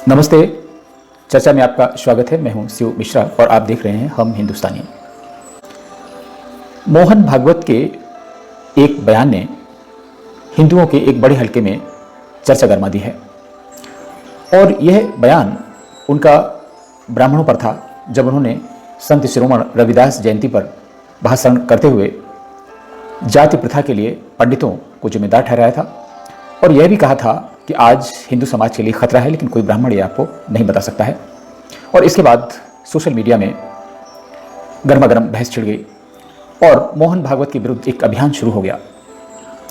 नमस्ते। चर्चा में आपका स्वागत है। मैं हूं शिव मिश्रा और आप देख रहे हैं हम हिंदुस्तानी। मोहन भागवत के एक बयान ने हिंदुओं के एक बड़े हलके में चर्चा गरमा दी है और यह बयान उनका ब्राह्मणों पर था जब उन्होंने संत शिरोमणि रविदास जयंती पर भाषण करते हुए जाति प्रथा के लिए पंडितों को जिम्मेदार ठहराया था और यह भी कहा था कि आज हिंदू समाज के लिए खतरा है, लेकिन कोई ब्राह्मण ये आपको नहीं बता सकता है। और इसके बाद सोशल मीडिया में गर्मा गर्म बहस छिड़ गई और मोहन भागवत के विरुद्ध एक अभियान शुरू हो गया।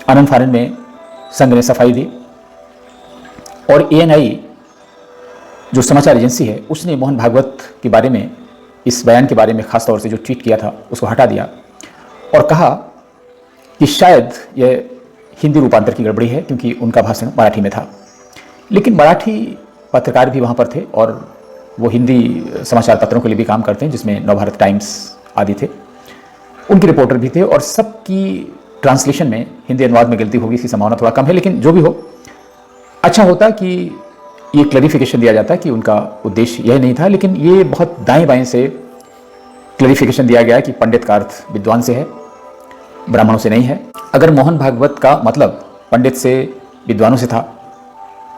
आनंद फानन में संघ ने सफाई दी और ANI जो समाचार एजेंसी है उसने मोहन भागवत के बारे में, इस बयान के बारे में खास तौर से जो ट्वीट किया था उसको हटा दिया और कहा कि शायद यह हिंदी रूपांतर की गड़बड़ी है क्योंकि उनका भाषण मराठी में था। लेकिन मराठी पत्रकार भी वहाँ पर थे और वो हिंदी समाचार पत्रों के लिए भी काम करते हैं जिसमें नवभारत टाइम्स आदि थे, उनके रिपोर्टर भी थे और सबकी ट्रांसलेशन में हिंदी अनुवाद में गलती होगी, इसकी संभावना थोड़ा कम है। लेकिन जो भी हो, अच्छा होता कि ये क्लैरिफिकेशन दिया जाता कि उनका उद्देश्य यह नहीं था, लेकिन ये बहुत दाएं बाएं से क्लैरिफिकेशन दिया गया कि पंडित का अर्थ विद्वान से है, ब्राह्मणों से नहीं है। अगर मोहन भागवत का मतलब पंडित से, विद्वानों से था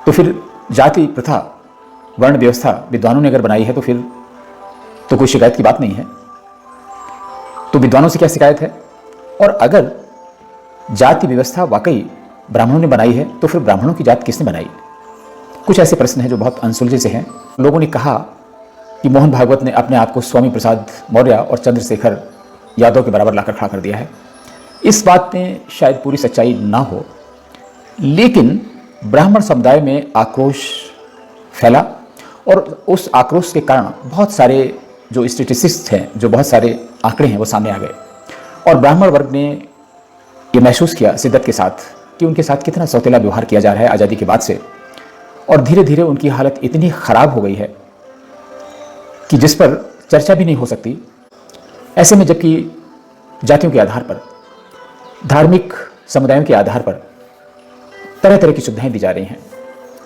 तो फिर जाति प्रथा, वर्ण व्यवस्था विद्वानों ने अगर बनाई है तो फिर तो कोई शिकायत की बात नहीं है। तो विद्वानों से क्या शिकायत है? और अगर जाति व्यवस्था वाकई ब्राह्मणों ने बनाई है तो फिर ब्राह्मणों की जात किसने बनाई? कुछ ऐसे प्रश्न हैं जो बहुत अनसुलझे से हैं। लोगों ने कहा कि मोहन भागवत ने अपने आप को स्वामी प्रसाद मौर्य और चंद्रशेखर यादव के बराबर लाकर खड़ा कर दिया है। इस बात में शायद पूरी सच्चाई ना हो, लेकिन ब्राह्मण समुदाय में आक्रोश फैला और उस आक्रोश के कारण बहुत सारे जो स्टैटिस्टिक्स हैं, जो बहुत सारे आंकड़े हैं वो सामने आ गए और ब्राह्मण वर्ग ने ये महसूस किया शिद्दत के साथ कि उनके साथ कितना सौतेला व्यवहार किया जा रहा है आज़ादी के बाद से। और धीरे धीरे उनकी हालत इतनी ख़राब हो गई है कि जिस पर चर्चा भी नहीं हो सकती। ऐसे में जबकि जातियों के आधार पर, धार्मिक समुदायों के आधार पर तरह तरह की सुविधाएं दी जा रही हैं,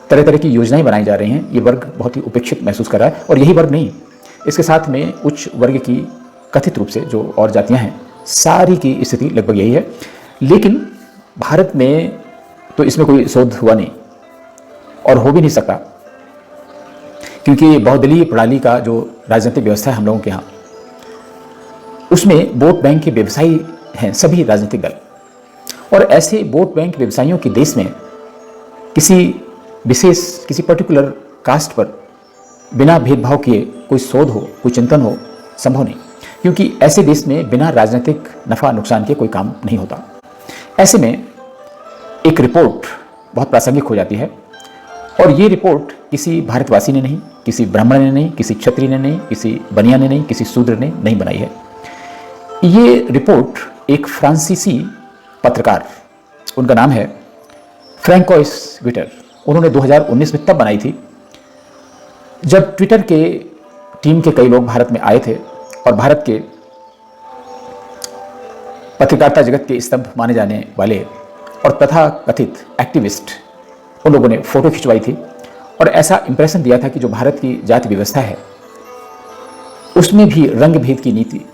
तरह तरह की योजनाएं बनाई जा रही हैं, ये वर्ग बहुत ही उपेक्षित महसूस कर रहा है। और यही वर्ग नहीं, इसके साथ में उच्च वर्ग की कथित रूप से जो और जातियां हैं, सारी की स्थिति लगभग यही है। लेकिन भारत में तो इसमें कोई शोध हुआ नहीं और हो भी नहीं सकता, क्योंकि बहुदलीय प्रणाली का जो राजनीतिक व्यवस्था है हम लोगों के यहाँ, उसमें वोट बैंक के व्यवसायी हैं सभी राजनीतिक दल। और ऐसे वोट बैंक व्यवसायियों के देश में किसी विशेष, किसी पर्टिकुलर कास्ट पर बिना भेदभाव किए कोई शोध हो, कोई चिंतन हो, संभव नहीं, क्योंकि ऐसे देश में बिना राजनीतिक नफा नुकसान के कोई काम नहीं होता। ऐसे में एक रिपोर्ट बहुत प्रासंगिक हो जाती है और ये रिपोर्ट किसी भारतवासी ने नहीं, किसी ब्राह्मण ने नहीं, किसी क्षत्रिय ने नहीं, किसी बनिया ने नहीं, किसी शूद्र ने नहीं बनाई है। ये रिपोर्ट एक फ्रांसीसी पत्रकार, उनका नाम है फ्रैंकोइस ट्विटर, उन्होंने 2019 में तब बनाई थी जब ट्विटर के टीम के कई लोग भारत में आए थे और भारत के पत्रकारिता जगत के स्तंभ माने जाने वाले और तथाकथित एक्टिविस्ट, उन लोगों ने फोटो खिंचवाई थी और ऐसा इंप्रेशन दिया था कि जो भारत की जाति व्यवस्था है उसमें भी रंग भेद की नीति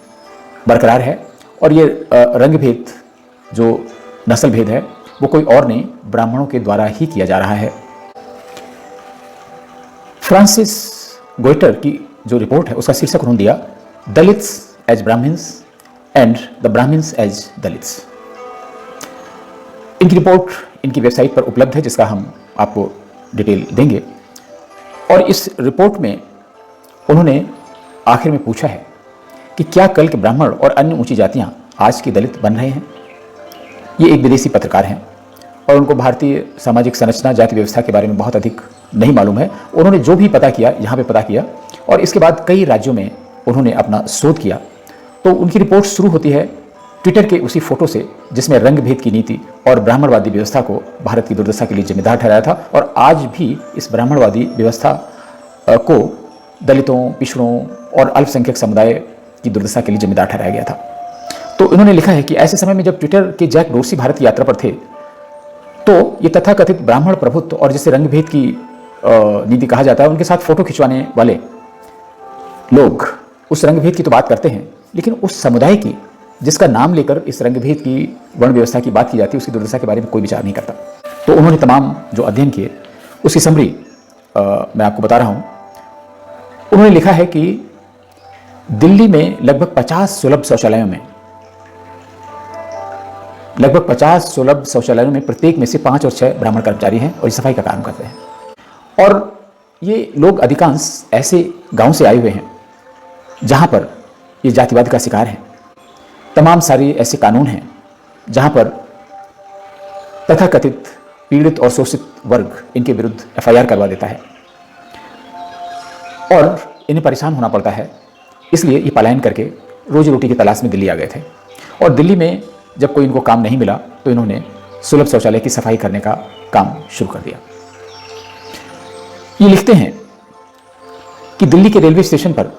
बरकरार है और ये रंग भेद, जो नस्ल भेद है, वो कोई और नहीं, ब्राह्मणों के द्वारा ही किया जा रहा है। फ्रांसिस गोइटर की जो रिपोर्ट है उसका शीर्षक उन्होंने दिया, Dalits as Brahmins and the Brahmins as Dalits. इनकी रिपोर्ट इनकी वेबसाइट पर उपलब्ध है, जिसका हम आपको डिटेल देंगे। और इस रिपोर्ट में उन्होंने आखिर में पूछा है कि क्या कल के ब्राह्मण और अन्य ऊंची जातियां आज के दलित बन रहे हैं? ये एक विदेशी पत्रकार हैं और उनको भारतीय सामाजिक संरचना, जाति व्यवस्था के बारे में बहुत अधिक नहीं मालूम है। उन्होंने जो भी पता किया यहाँ पे पता किया और इसके बाद कई राज्यों में उन्होंने अपना शोध किया। तो उनकी रिपोर्ट शुरू होती है ट्विटर के उसी फोटो से जिसमें रंग भेद की नीति और ब्राह्मणवादी व्यवस्था को भारत की दुर्दशा के लिए जिम्मेदार ठहराया था और आज भी इस ब्राह्मणवादी व्यवस्था को दलितों, पिछड़ों और अल्पसंख्यक समुदाय की दुर्दशा के लिए जिम्मेदार ठहराया गया था। तो इन्होंने लिखा है कि ऐसे समय में जब ट्विटर के जैक डोर्सी भारत की यात्रा पर थे तो ये तथाकथित ब्राह्मण प्रभुत्व और जिसे रंग भेद की नीति कहा जाता है, उनके साथ फोटो खिंचवाने वाले लोग उस रंगभेद की तो बात करते हैं, लेकिन उस समुदाय की जिसका नाम लेकर इस रंगभेद की वर्ण व्यवस्था की बात की जाती है उसकी दुर्दशा के बारे में कोई विचार नहीं करता। तो उन्होंने तमाम जो अध्ययन किए उसकी समरी मैं आपको बता रहा हूं। उन्होंने लिखा है कि दिल्ली में लगभग 50 सुलभ शौचालयों में प्रत्येक में से 5 और 6 ब्राह्मण कर्मचारी हैं और ये सफाई का काम करते हैं। और ये लोग अधिकांश ऐसे गांव से आए हुए हैं जहां पर ये जातिवाद का शिकार है। तमाम सारे ऐसे कानून हैं जहां पर तथाकथित पीड़ित और शोषित वर्ग इनके विरुद्ध एफआईआर करवा देता है और इन्हें परेशान होना पड़ता है। इसलिए ये पलायन करके रोजी रोटी की तलाश में दिल्ली आ गए थे और दिल्ली में जब कोई इनको काम नहीं मिला तो इन्होंने सुलभ शौचालय की सफाई करने का काम शुरू कर दिया। ये लिखते हैं कि दिल्ली के रेलवे स्टेशन पर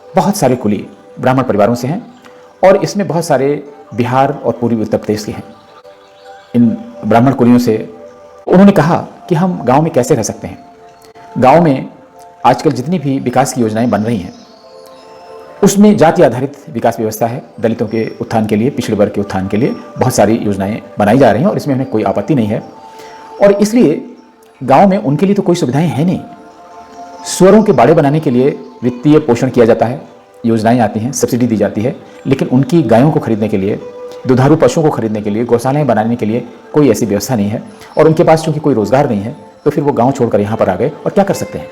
बहुत सारे कुली ब्राह्मण परिवारों से हैं और इसमें बहुत सारे बिहार और पूर्वी उत्तर प्रदेश के हैं। इन ब्राह्मण कुलियों से उन्होंने कहा कि हम गांव में कैसे रह सकते हैं। गांव में आजकल जितनी भी विकास की योजनाएं बन रही हैं उसमें जाति आधारित विकास व्यवस्था है। दलितों के उत्थान के लिए, पिछड़े वर्ग के उत्थान के लिए बहुत सारी योजनाएं बनाई जा रही हैं और इसमें हमें कोई आपत्ति नहीं है। और इसलिए गांव में उनके लिए तो कोई सुविधाएं हैं नहीं। स्वरों के बाड़े बनाने के लिए वित्तीय पोषण किया जाता है, योजनाएं आती हैं, सब्सिडी दी जाती है, लेकिन उनकी गायों को खरीदने के लिए, दुधारू पशुओं को खरीदने के लिए, गौशालाएं बनाने के लिए कोई ऐसी व्यवस्था नहीं है। और उनके पास चूंकि कोई रोजगार नहीं है तो फिर वो गांव छोड़कर यहाँ पर आ गए और क्या कर सकते हैं।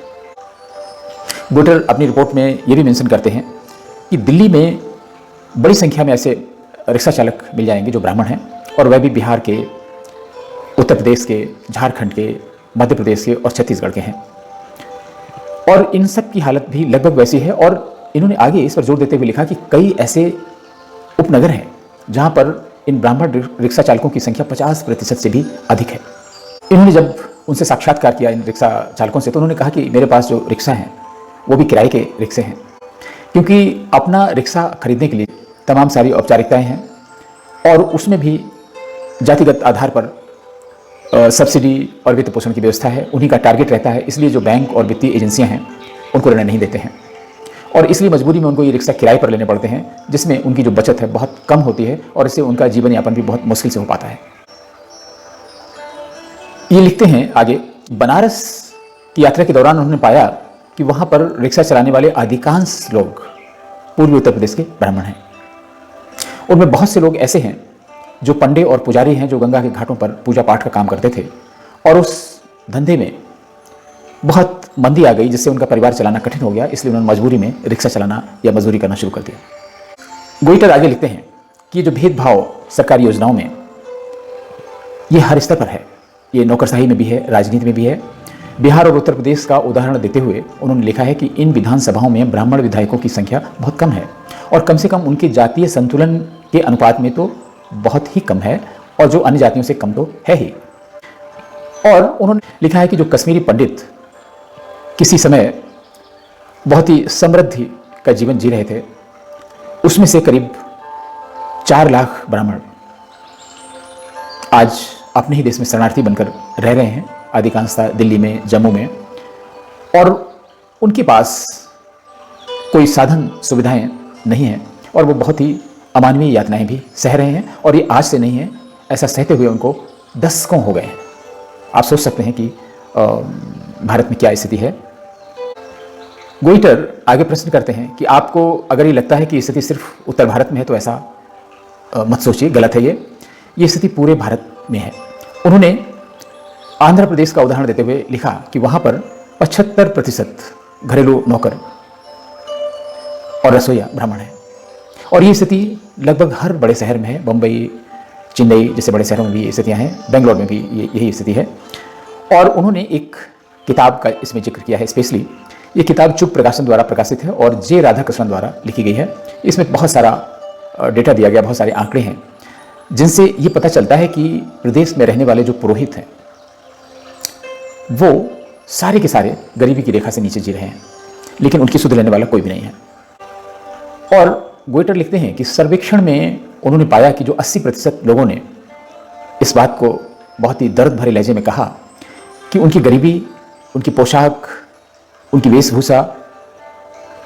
गोइटर अपनी रिपोर्ट में ये भी मेंशन करते हैं कि दिल्ली में बड़ी संख्या में ऐसे रिक्शा चालक मिल जाएंगे जो ब्राह्मण हैं और वह भी बिहार के, उत्तर प्रदेश के, झारखंड के, मध्य प्रदेश के और छत्तीसगढ़ के हैं। और इन सब की हालत भी लगभग वैसी है। और इन्होंने आगे इस पर जोर देते हुए लिखा कि कई ऐसे उपनगर हैं जहां पर इन ब्राह्मण रिक्शा चालकों की संख्या 50% से भी अधिक है। इन्होंने जब उनसे साक्षात्कार किया इन रिक्शा चालकों से तो उन्होंने कहा कि मेरे पास जो रिक्शा हैं वो भी किराए के रिक्शे हैं, क्योंकि अपना रिक्शा खरीदने के लिए तमाम सारी औपचारिकताएं हैं और उसमें भी जातिगत आधार पर सब्सिडी और वित्त पोषण की व्यवस्था है, उन्हीं का टारगेट रहता है। इसलिए जो बैंक और वित्तीय एजेंसियां हैं उनको ऋण नहीं देते हैं और इसलिए मजबूरी में उनको ये रिक्शा किराए पर लेने पड़ते हैं, जिसमें उनकी जो बचत है बहुत कम होती है और इससे उनका जीवन यापन भी बहुत मुश्किल से हो पाता है। ये लिखते हैं आगे, बनारस की यात्रा के दौरान उन्होंने पाया कि वहां पर रिक्शा चलाने वाले अधिकांश लोग पूर्वी उत्तर प्रदेश के ब्राह्मण हैं। उनमें बहुत से लोग ऐसे हैं जो पंडे और पुजारी हैं, जो गंगा के घाटों पर पूजा पाठ का काम करते थे और उस धंधे में बहुत मंदी आ गई जिससे उनका परिवार चलाना कठिन हो गया। इसलिए उन्होंने मजबूरी में रिक्शा चलाना या मजदूरी करना शुरू कर दिया। गोइटर आगे लिखते हैं कि जो भेदभाव सरकारी योजनाओं में ये हर स्तर पर है, ये नौकरशाही में भी है, राजनीति में भी है। बिहार और उत्तर प्रदेश का उदाहरण देते हुए उन्होंने लिखा है कि इन विधानसभाओं में ब्राह्मण विधायकों की संख्या बहुत कम है और कम से कम उनके जातीय संतुलन के अनुपात में तो बहुत ही कम है और जो अन्य जातियों से कम तो है ही। और उन्होंने लिखा है कि जो कश्मीरी पंडित किसी समय बहुत ही समृद्धि का जीवन जी रहे थे, उसमें से करीब 4 लाख ब्राह्मण आज अपने ही देश में शरणार्थी बनकर रह रहे हैं, अधिकांशतः दिल्ली में, जम्मू में, और उनके पास कोई साधन सुविधाएं नहीं हैं और वो बहुत ही अमानवीय यातनाएं भी सह रहे हैं। और ये आज से नहीं है, ऐसा सहते हुए उनको दशकों हो गए हैं। आप सोच सकते हैं कि भारत में क्या स्थिति है। गोइटर आगे प्रश्न करते हैं कि आपको अगर ये लगता है कि स्थिति सिर्फ उत्तर भारत में है तो ऐसा मत सोचिए, गलत है ये स्थिति पूरे भारत में है। उन्होंने आंध्र प्रदेश का उदाहरण देते हुए लिखा कि वहां पर 75% घरेलू नौकर और रसोइया ब्राह्मण है और ये स्थिति लगभग हर बड़े शहर में है। बम्बई, चेन्नई जैसे बड़े शहरों में भी ये स्थितियाँ हैं, बेंगलोर में भी यही स्थिति है। और उन्होंने एक किताब का इसमें जिक्र किया है स्पेशली। ये किताब चुप प्रकाशन द्वारा प्रकाशित है और जे राधाकृष्णन द्वारा लिखी गई है। इसमें बहुत सारा डेटा दिया गया, बहुत सारे आंकड़े हैं जिनसे ये पता चलता है कि प्रदेश में रहने वाले जो पुरोहित हैं वो सारे के सारे गरीबी की रेखा से नीचे जी रहे हैं, लेकिन उनकी सुध लेने वाला कोई भी नहीं है। और गोइटर लिखते हैं कि सर्वेक्षण में उन्होंने पाया कि जो 80% लोगों ने इस बात को बहुत ही दर्द भरे लहजे में कहा कि उनकी गरीबी उनकी पोशाक, उनकी वेशभूषा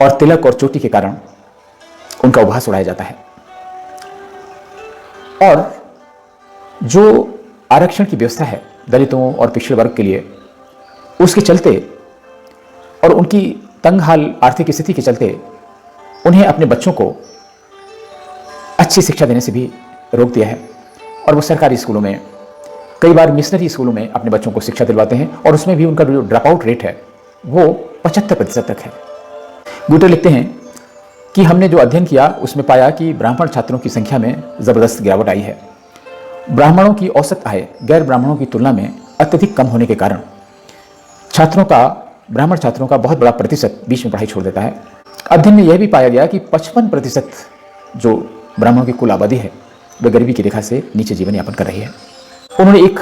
और तिलक और चोटी के कारण उनका उपहास उड़ाया जाता है। और जो आरक्षण की व्यवस्था है दलितों और पिछड़े वर्ग के लिए, उसके चलते और उनकी तंग हाल आर्थिक स्थिति के चलते उन्हें अपने बच्चों को अच्छी शिक्षा देने से भी रोक दिया है। और वो सरकारी स्कूलों में, कई बार मिशनरी स्कूलों में अपने बच्चों को शिक्षा दिलवाते हैं, और उसमें भी उनका जो ड्रॉप आउट रेट है वो 75% तक है। गुटर लिखते हैं कि हमने जो अध्ययन किया उसमें पाया कि ब्राह्मण छात्रों की संख्या में ज़बरदस्त गिरावट आई है। ब्राह्मणों की औसत आय गैर ब्राह्मणों की तुलना में अत्यधिक कम होने के कारण ब्राह्मण छात्रों का बहुत बड़ा प्रतिशत बीच में पढ़ाई छोड़ देता है। अध्ययन में यह भी पाया गया कि 55% जो ब्राह्मणों की कुल आबादी है वह गरीबी की रेखा से नीचे जीवन यापन कर रही है। उन्होंने एक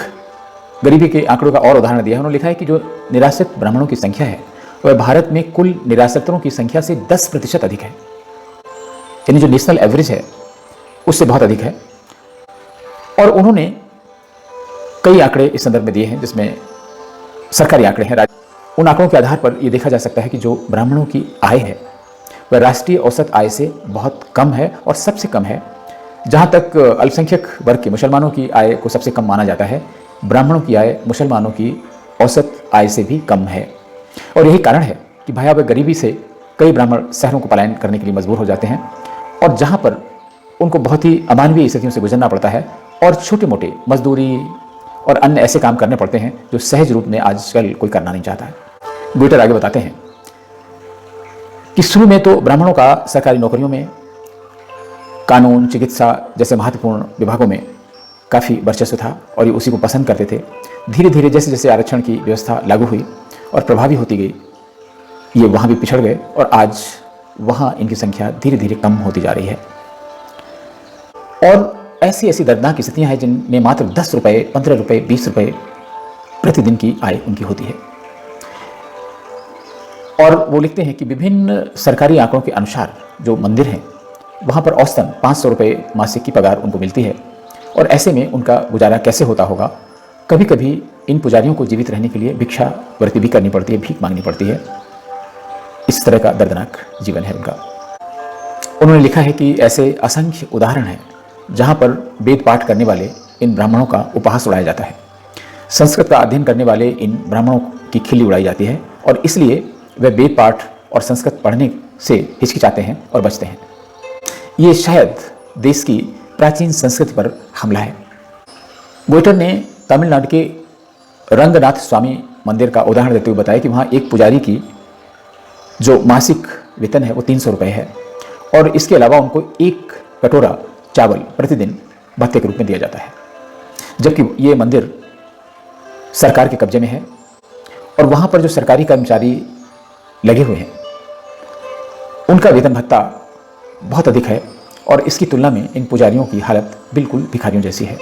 गरीबी के आंकड़ों का और उदाहरण दिया है। उन्होंने लिखा है कि जो निराश्रित ब्राह्मणों की संख्या है वह भारत में कुल निराश्रितों की संख्या से 10% अधिक है, यानी जो नेशनल एवरेज है उससे बहुत अधिक है। और उन्होंने कई आंकड़े इस संदर्भ में दिए हैं जिसमें सरकारी आंकड़े हैं। उन आंकड़ों के आधार पर यह देखा जा सकता है कि जो ब्राह्मणों की आय है वह राष्ट्रीय औसत आय से बहुत कम है और सबसे कम है। जहाँ तक अल्पसंख्यक वर्ग के मुसलमानों की आय को सबसे कम माना जाता है, ब्राह्मणों की आय मुसलमानों की औसत आय से भी कम है। और यही कारण है कि भयावह गरीबी से कई ब्राह्मण शहरों को पलायन करने के लिए मजबूर हो जाते हैं, और जहाँ पर उनको बहुत ही अमानवीय स्थितियों से गुजरना पड़ता है और छोटे मोटे मजदूरी और अन्य ऐसे काम करने पड़ते हैं जो सहज रूप में आजकल कोई करना नहीं चाहता है। गुटर आगे बताते हैं कि शुरू में तो ब्राह्मणों का सरकारी नौकरियों में, कानून, चिकित्सा जैसे महत्वपूर्ण विभागों में काफ़ी वर्चस्व था और ये उसी को पसंद करते थे। धीरे धीरे जैसे जैसे आरक्षण की व्यवस्था लागू हुई और प्रभावी होती गई, ये वहाँ भी पिछड़ गए और आज वहाँ इनकी संख्या धीरे धीरे कम होती जा रही है। और ऐसी ऐसी दर्दनाक स्थितियाँ हैं जिनमें मात्र 10 रुपये, 15 रुपये, 20 रुपये प्रतिदिन की आय उनकी होती है। और वो लिखते हैं कि विभिन्न सरकारी आंकड़ों के अनुसार जो मंदिर हैं वहाँ पर औसतन 500 रुपये मासिक की पगार उनको मिलती है, और ऐसे में उनका गुजारा कैसे होता होगा। कभी कभी इन पुजारियों को जीवित रहने के लिए भिक्षावृत्ति भी करनी पड़ती है, भीख मांगनी पड़ती है। इस तरह का दर्दनाक जीवन है उनका। उन्होंने लिखा है कि ऐसे असंख्य उदाहरण हैं जहाँ पर वेद पाठ करने वाले इन ब्राह्मणों का उपहास उड़ाया जाता है। संस्कृत का अध्ययन करने वाले इन ब्राह्मणों की खिल्ली उड़ाई जाती है, और इसलिए वे वेद पाठ और संस्कृत पढ़ने से हिचकिचाते हैं और बचते हैं। ये शायद देश की प्राचीन संस्कृति पर हमला है। गोइटर ने तमिलनाडु के रंगनाथ स्वामी मंदिर का उदाहरण देते हुए बताया कि वहाँ एक पुजारी की जो मासिक वेतन है वो 300 रुपये है, और इसके अलावा उनको एक कटोरा चावल प्रतिदिन भत्ते के रूप में दिया जाता है। जबकि ये मंदिर सरकार के कब्जे में है, और वहाँ पर जो सरकारी कर्मचारी लगे हुए हैं उनका वेतन भत्ता बहुत अधिक है, और इसकी तुलना में इन पुजारियों की हालत बिल्कुल भिखारियों जैसी है,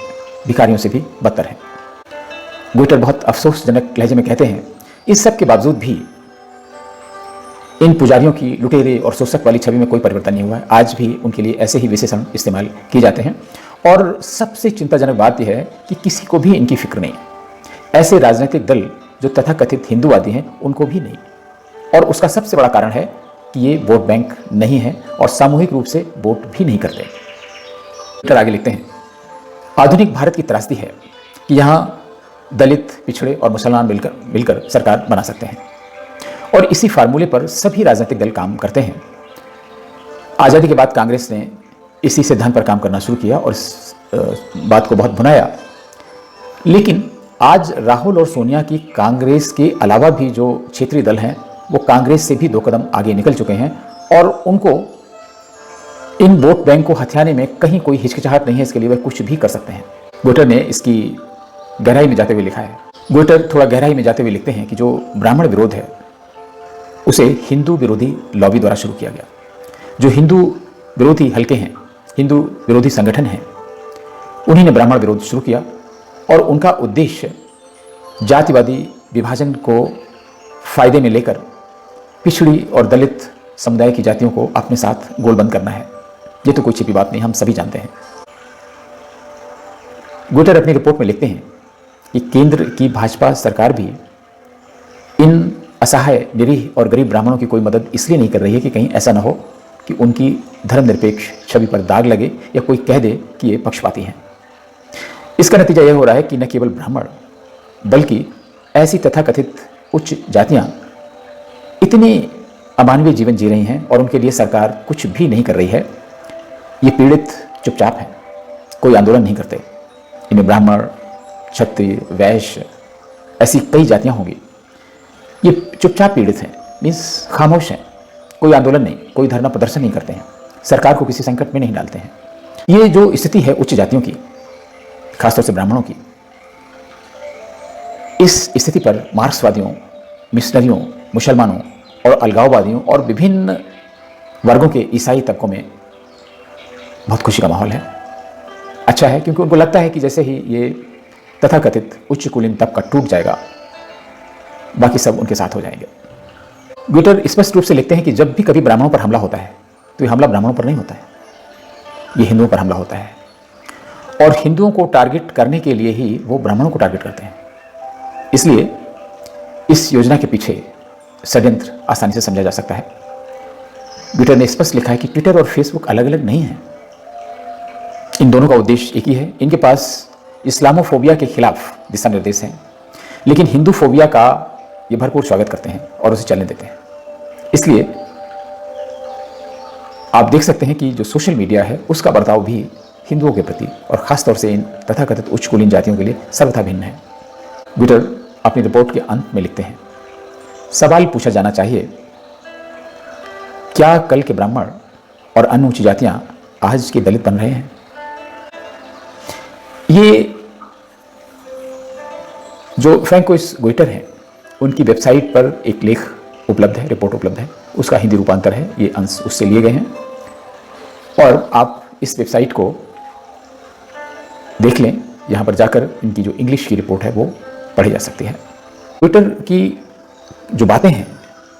भिखारियों से भी बदतर है। गोइटर बहुत अफसोसजनक लहजे में कहते हैं, इस सब के बावजूद भी इन पुजारियों की लुटेरे और शोषक वाली छवि में कोई परिवर्तन नहीं हुआ है। आज भी उनके लिए ऐसे ही विशेषण इस्तेमाल किए जाते हैं, और सबसे चिंताजनक बात यह है कि किसी को भी इनकी फिक्र नहीं। ऐसे राजनीतिक दल जो तथाकथित हिंदूवादी हैं उनको भी नहीं, और उसका सबसे बड़ा कारण है कि ये वोट बैंक नहीं है और सामूहिक रूप से वोट भी नहीं करते। गोइटर आगे लिखते हैं, आधुनिक भारत की त्रासदी है कि यहाँ दलित, पिछड़े और मुसलमान मिलकर सरकार बना सकते हैं, और इसी फार्मूले पर सभी राजनीतिक दल काम करते हैं। आज़ादी के बाद कांग्रेस ने इसी सिद्धांत पर काम करना शुरू किया और इस बात को बहुत भुनाया। लेकिन आज राहुल और सोनिया की कांग्रेस के अलावा भी जो क्षेत्रीय दल हैं वो कांग्रेस से भी 2 कदम आगे निकल चुके हैं, और उनको इन वोट बैंक को हथियाने में कहीं कोई हिचकिचाहट नहीं है। इसके लिए वे कुछ भी कर सकते हैं। गोइटर ने इसकी गहराई में जाते हुए लिखा है। गोइटर थोड़ा गहराई में जाते हुए लिखते हैं कि जो ब्राह्मण विरोध है उसे हिंदू विरोधी लॉबी द्वारा शुरू किया गया। जो हिंदू विरोधी हलके हैं, हिंदू विरोधी संगठन हैं, उन्हीं ने ब्राह्मण विरोध शुरू किया, और उनका उद्देश्य जातिवादी विभाजन को फायदे में लेकर पिछड़ी और दलित समुदाय की जातियों को अपने साथ गोलबंद करना है। ये तो कोई छिपी बात नहीं, हम सभी जानते हैं। गोइटर अपनी रिपोर्ट में लिखते हैं कि केंद्र की भाजपा सरकार भी इन असहाय, निरीह और गरीब ब्राह्मणों की कोई मदद इसलिए नहीं कर रही है कि कहीं ऐसा ना हो कि उनकी धर्मनिरपेक्ष छवि पर दाग लगे या कोई कह दे कि ये पक्षपाती हैं। इसका नतीजा यह हो रहा है कि न केवल ब्राह्मण बल्कि ऐसी तथाकथित उच्च जातियां इतनी अमानवीय जीवन जी रही हैं और उनके लिए सरकार कुछ भी नहीं कर रही है। ये पीड़ित चुपचाप हैं, कोई आंदोलन नहीं करते। इनमें ब्राह्मण, क्षत्रिय, वैश्य, ऐसी कई जातियां होंगी। ये चुपचाप पीड़ित हैं, मीन्स खामोश हैं, कोई आंदोलन नहीं, कोई धरना प्रदर्शन नहीं करते हैं, सरकार को किसी संकट में नहीं डालते हैं। ये जो स्थिति है उच्च जातियों की, खासतौर से ब्राह्मणों की, इस स्थिति पर मार्क्सवादियों, मिशनरियों, मुसलमानों और अलगाववादियों और विभिन्न वर्गों के ईसाई तबकों में बहुत खुशी का माहौल है। अच्छा है, क्योंकि उनको लगता है कि जैसे ही ये तथाकथित उच्च कुलीन तबका टूट जाएगा, बाकी सब उनके साथ हो जाएंगे। ग्विटर स्पष्ट रूप से लिखते हैं कि जब भी कभी ब्राह्मणों पर हमला होता है तो ये हमला ब्राह्मणों पर नहीं होता है, ये हिंदुओं पर हमला होता है। और हिंदुओं को टारगेट करने के लिए ही वो ब्राह्मणों को टारगेट करते हैं। इसलिए इस योजना के पीछे षड्यंत्र आसानी से समझा जा सकता है। ग्विटर ने स्पष्ट लिखा है कि ट्विटर और फेसबुक अलग अलग नहीं हैं, इन दोनों का उद्देश्य एक ही है। इनके पास इस्लामोफोबिया के खिलाफ दिशा निर्देश हैं, लेकिन हिंदू फोबिया का ये भरपूर स्वागत करते हैं और उसे चलने देते हैं। इसलिए आप देख सकते हैं कि जो सोशल मीडिया है उसका बर्ताव भी हिंदुओं के प्रति और खासतौर से इन तथाकथित उच्च कुलीन जातियों के लिए सर्वथा भिन्न है। ग्विटर अपनी रिपोर्ट के अंत में लिखते हैं, सवाल पूछा जाना चाहिए, क्या कल के ब्राह्मण और अन्य ऊंची जातियां आज के दलित बन रहे हैं? ये जो फ्रैंकोइस ग्विटर हैं, उनकी वेबसाइट पर एक लेख उपलब्ध है, रिपोर्ट उपलब्ध है, उसका हिंदी रूपांतर है, ये अंश उससे लिए गए हैं और आप इस वेबसाइट को देख लें। यहाँ पर जाकर इनकी जो इंग्लिश की रिपोर्ट है वो पढ़ी जा सकती है। ग्विटर की जो बातें हैं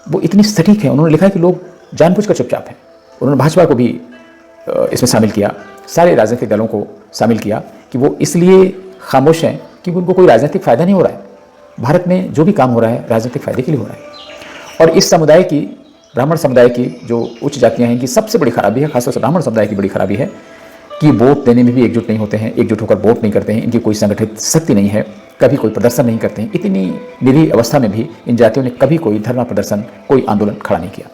वो इतनी सटीक हैं। उन्होंने लिखा है कि लोग जानबूझकर चुपचाप हैं। उन्होंने भाजपा को भी इसमें शामिल किया, सारे राजनीतिक दलों को शामिल किया कि वो इसलिए खामोश हैं क्योंकि उनको कोई राजनीतिक फायदा नहीं हो रहा है। भारत में जो भी काम हो रहा है राजनीतिक फायदे के लिए हो रहा है। और इस समुदाय की, ब्राह्मण समुदाय की जो उच्च जातियां हैं, इनकी सबसे बड़ी खराबी है, खासतौर से ब्राह्मण समुदाय की बड़ी खराबी है कि वोट देने में भी एकजुट नहीं होते हैं, एकजुट होकर वोट नहीं करते हैं, इनकी कोई संगठित शक्ति नहीं है, कभी कोई प्रदर्शन नहीं करते हैं। इतनी निरीह अवस्था में भी इन जातियों ने कभी कोई धरना प्रदर्शन, कोई आंदोलन खड़ा नहीं किया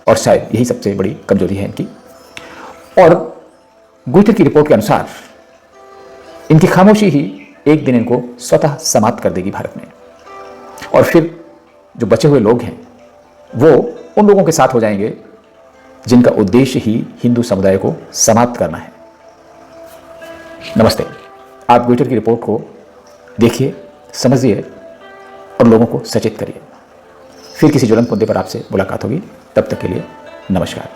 और शायद यही सबसे बड़ी कमजोरी है इनकी। और ग्विटर की रिपोर्ट के अनुसार इनकी खामोशी ही एक दिन इनको स्वतः समाप्त कर देगी भारत में, और फिर जो बचे हुए लोग हैं वो उन लोगों के साथ हो जाएंगे जिनका उद्देश्य ही हिंदू समुदाय को समाप्त करना है। नमस्ते। आप ग्विटर की रिपोर्ट को देखिए, समझिए और लोगों को सचेत करिए। फिर किसी ज्वलंत मुद्दे पर आपसे मुलाकात होगी। तब तक के लिए नमस्कार।